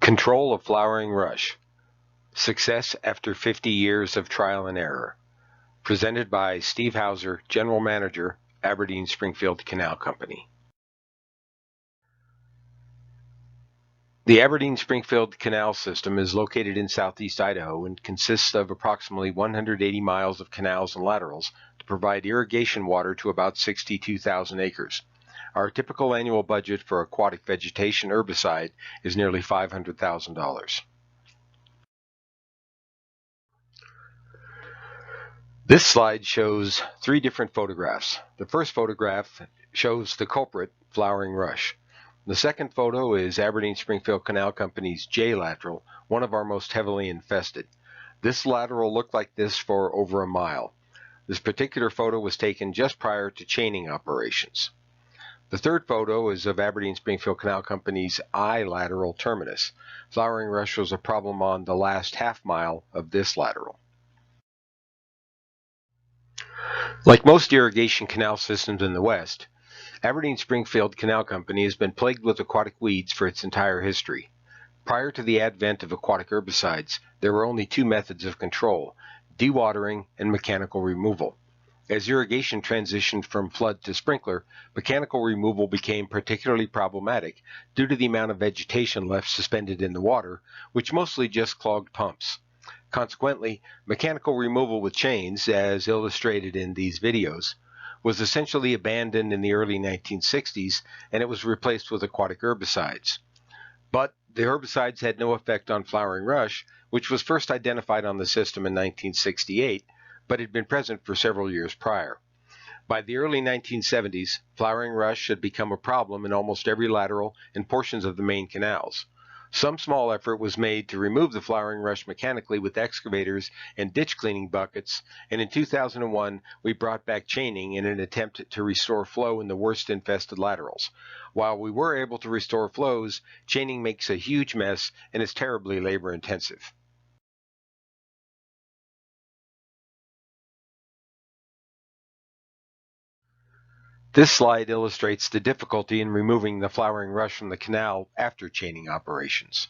Control of flowering rush. Success after 50 years of trial and error. Presented by Steve Hauser, General Manager, Aberdeen Springfield Canal Company. The Aberdeen Springfield Canal System is located in southeast Idaho and consists of approximately 180 miles of canals and laterals to provide irrigation water to about 62,000 acres. Our typical annual budget for aquatic vegetation herbicide is nearly $500,000. This slide shows three different photographs. The first photograph shows the culprit, flowering rush. The second photo is Aberdeen Springfield Canal Company's J lateral, one of our most heavily infested. This lateral looked like this for over a mile. This particular photo was taken just prior to chaining operations. The third photo is of Aberdeen Springfield Canal Company's I lateral terminus. Flowering rush was a problem on the last half mile of this lateral. Like most irrigation canal systems in the West, Aberdeen Springfield Canal Company has been plagued with aquatic weeds for its entire history. Prior to the advent of aquatic herbicides, there were only two methods of control: dewatering and mechanical removal. As irrigation transitioned from flood to sprinkler, mechanical removal became particularly problematic due to the amount of vegetation left suspended in the water, which mostly just clogged pumps. Consequently, mechanical removal with chains, as illustrated in these videos, was essentially abandoned in the early 1960s, and it was replaced with aquatic herbicides. But the herbicides had no effect on flowering rush, which was first identified on the system in 1968, but had been present for several years prior. By the early 1970s, flowering rush had become a problem in almost every lateral and portions of the main canals. Some small effort was made to remove the flowering rush mechanically with excavators and ditch cleaning buckets, and in 2001 we brought back chaining in an attempt to restore flow in the worst infested laterals. While we were able to restore flows, chaining makes a huge mess and is terribly labor intensive. This slide illustrates the difficulty in removing the flowering rush from the canal after chaining operations.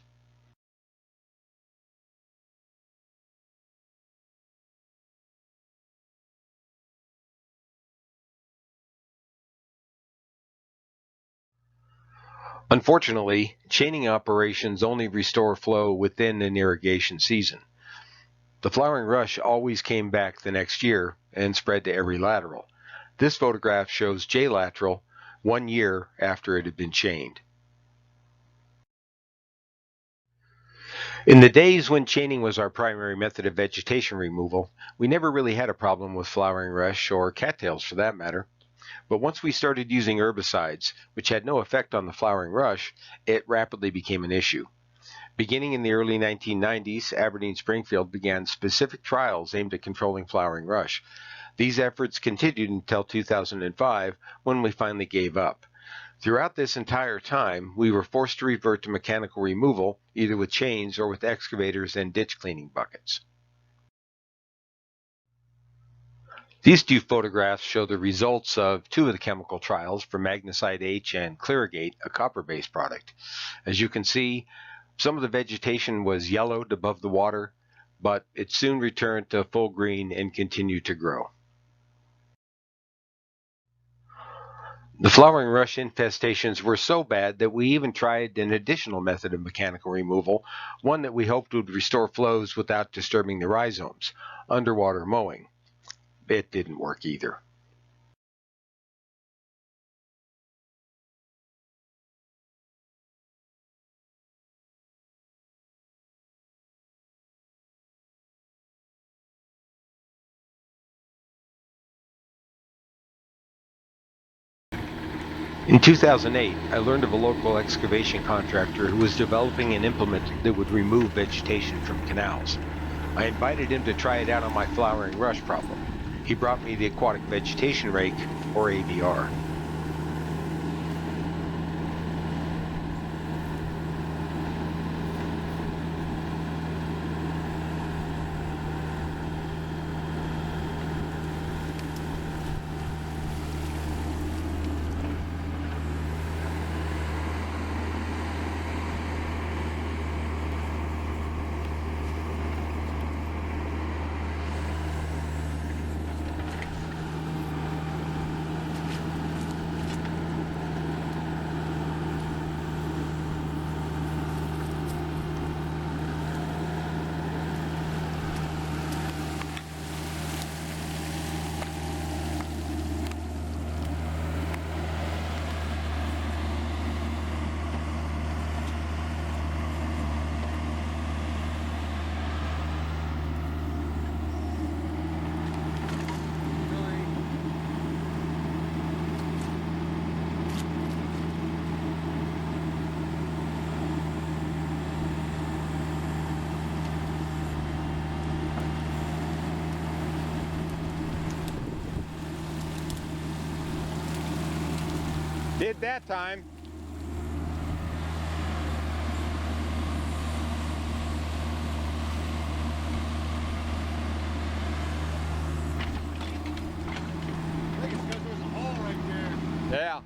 Unfortunately, chaining operations only restore flow within an irrigation season. The flowering rush always came back the next year and spread to every lateral. This photograph shows J lateral 1 year after it had been chained. In the days when chaining was our primary method of vegetation removal, we never really had a problem with flowering rush, or cattails for that matter. But once we started using herbicides, which had no effect on the flowering rush, it rapidly became an issue. Beginning in the early 1990s, Aberdeen Springfield began specific trials aimed at controlling flowering rush. These efforts continued until 2005, when we finally gave up. Throughout this entire time, we were forced to revert to mechanical removal, either with chains or with excavators and ditch cleaning buckets. These two photographs show the results of two of the chemical trials for Magnesite H and Cleargate, a copper-based product. As you can see, some of the vegetation was yellowed above the water, but it soon returned to full green and continued to grow. The flowering rush infestations were so bad that we even tried an additional method of mechanical removal, one that we hoped would restore flows without disturbing the rhizomes: underwater mowing. It didn't work either. In 2008, I learned of a local excavation contractor who was developing an implement that would remove vegetation from canals. I invited him to try it out on my flowering rush problem. He brought me the Aquatic Vegetation Rake, or AVR. Did that time. I think it's because there's a hole right there. Yeah.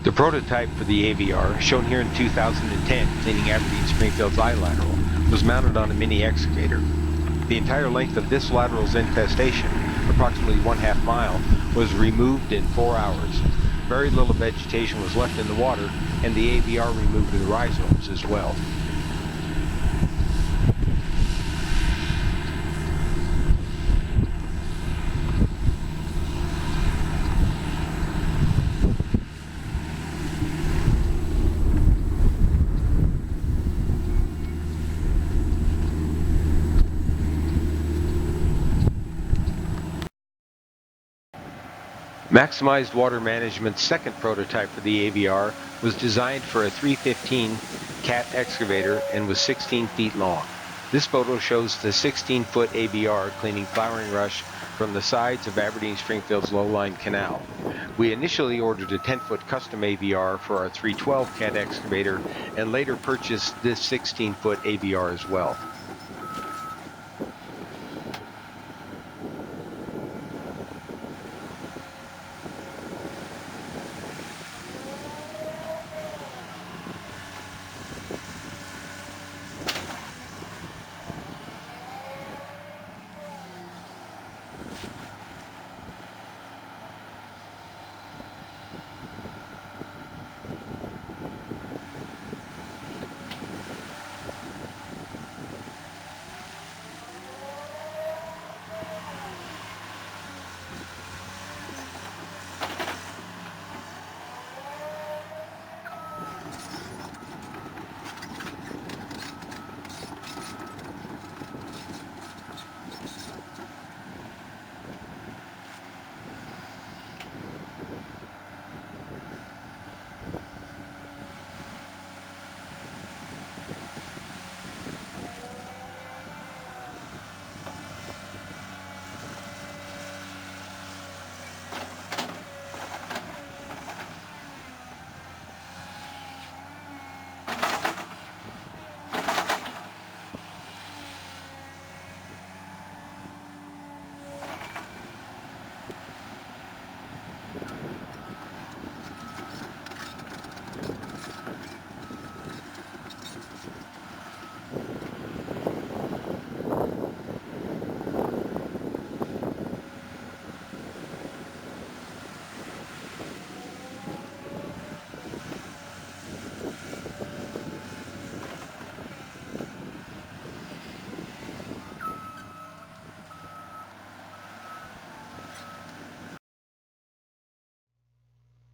The prototype for the AVR, shown here in 2010 cleaning Aberdeen Springfield's I-lateral, was mounted on a mini excavator. The entire length of this lateral's infestation, approximately 1/2 mile, was removed in 4 hours. Very little vegetation was left in the water, and the AVR removed the rhizomes as well. Maximized Water Management's second prototype for the AVR was designed for a 315 cat excavator and was 16 feet long. This photo shows the 16-foot AVR cleaning flowering rush from the sides of Aberdeen Springfield's low-lying canal. We initially ordered a 10-foot custom AVR for our 312 cat excavator and later purchased this 16-foot AVR as well.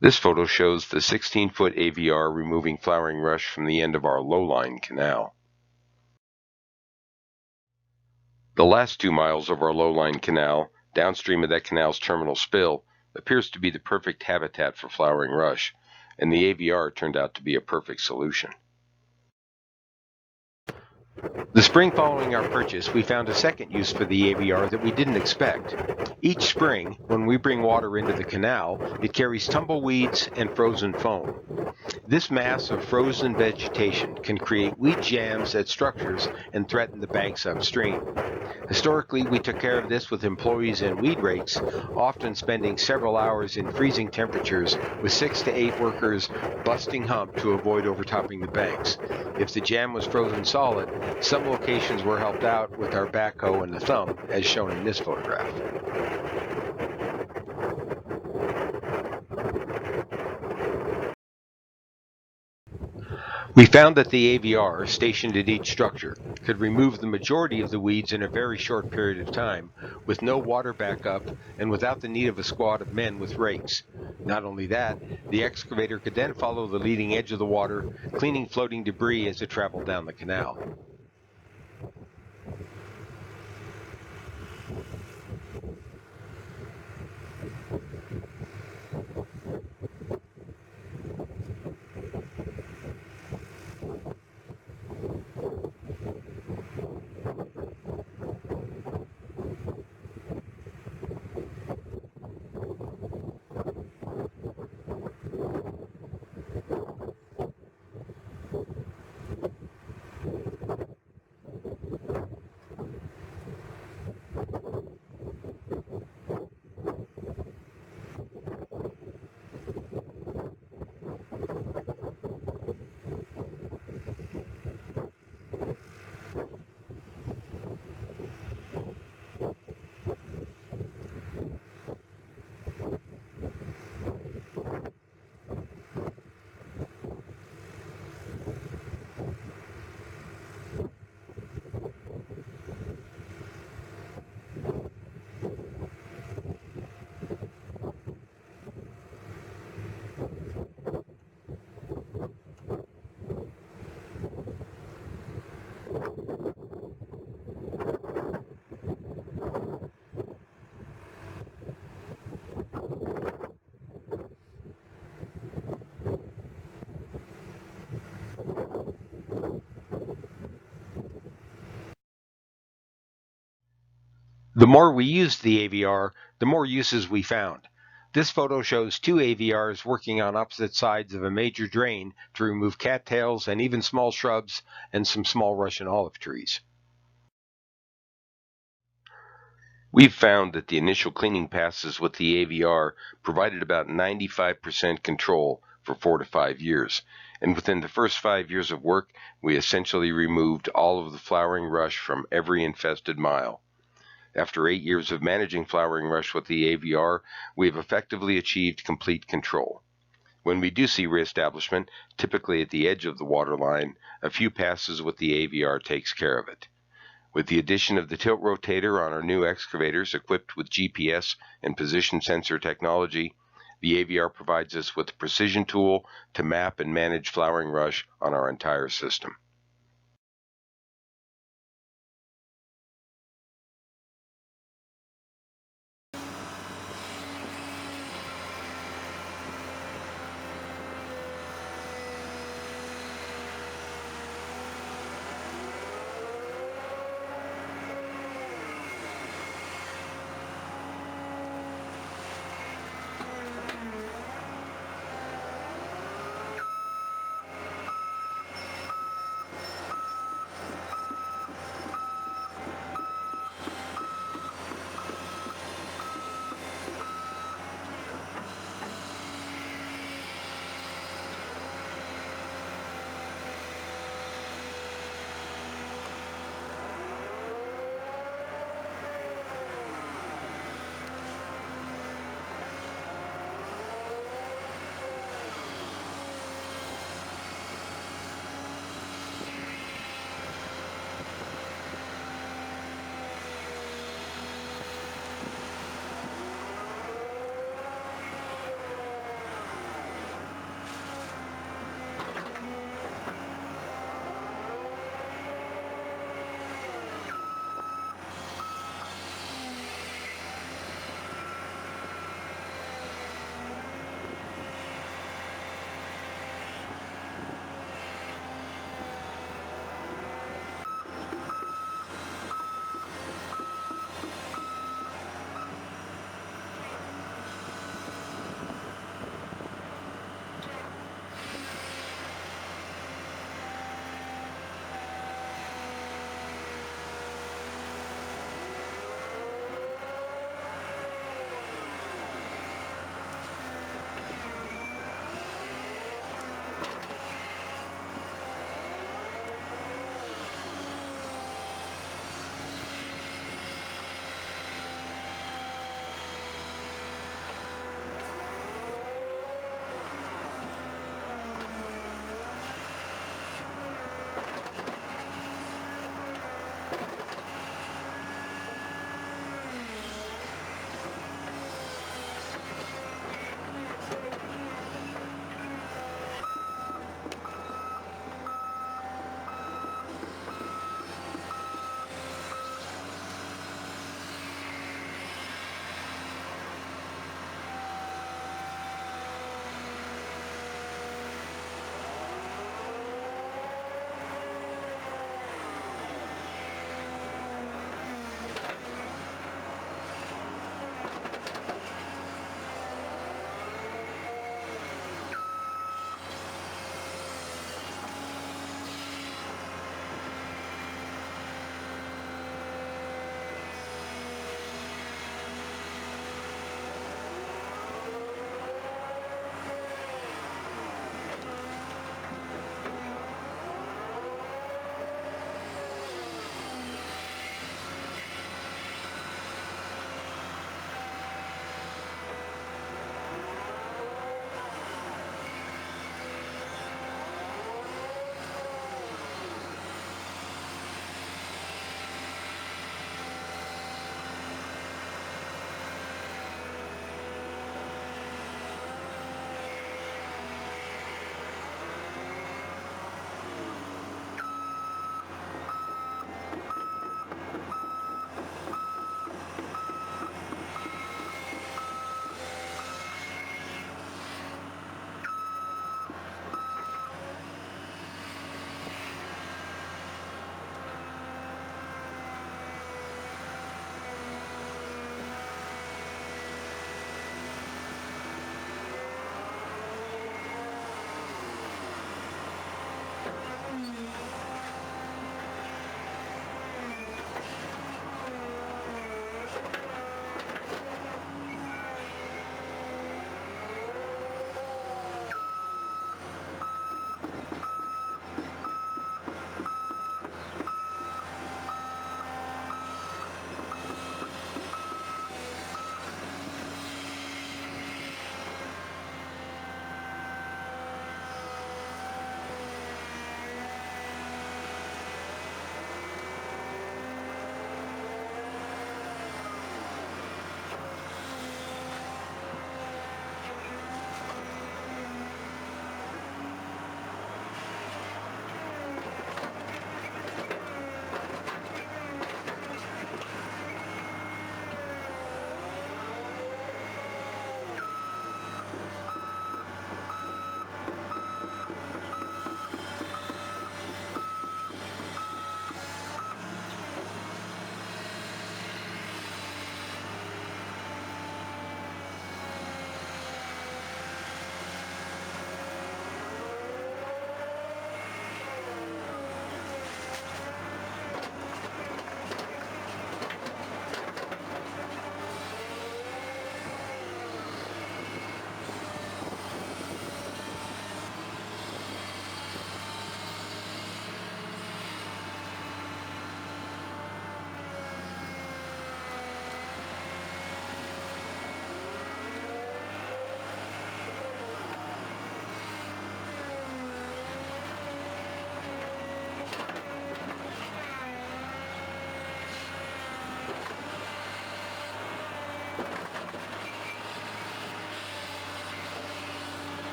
This photo shows the 16-foot AVR removing flowering rush from the end of our low-lying canal. The last 2 miles of our low-lying canal, downstream of that canal's terminal spill, appears to be the perfect habitat for flowering rush, and the AVR turned out to be a perfect solution. The spring following our purchase, we found a second use for the AVR that we didn't expect. Each spring, when we bring water into the canal, it carries tumbleweeds and frozen foam. This mass of frozen vegetation can create weed jams at structures and threaten the banks upstream. Historically, we took care of this with employees and weed rakes, often spending several hours in freezing temperatures with 6 to 8 workers busting hump to avoid overtopping the banks. If the jam was frozen solid, some locations were helped out with our backhoe and the thumb, as shown in this photograph. We found that the AVR, stationed at each structure, could remove the majority of the weeds in a very short period of time, with no water backup and without the need of a squad of men with rakes. Not only that, the excavator could then follow the leading edge of the water, cleaning floating debris as it traveled down the canal. The more we used the AVR, the more uses we found. This photo shows two AVRs working on opposite sides of a major drain to remove cattails and even small shrubs and some small Russian olive trees. We've found that the initial cleaning passes with the AVR provided about 95% control for 4 to 5 years, and within the first 5 years of work, we essentially removed all of the flowering rush from every infested mile. After 8 years of managing flowering rush with the AVR, we have effectively achieved complete control. When we do see reestablishment, typically at the edge of the water line, a few passes with the AVR takes care of it. With the addition of the tilt rotator on our new excavators equipped with GPS and position sensor technology, the AVR provides us with a precision tool to map and manage flowering rush on our entire system.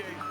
gate.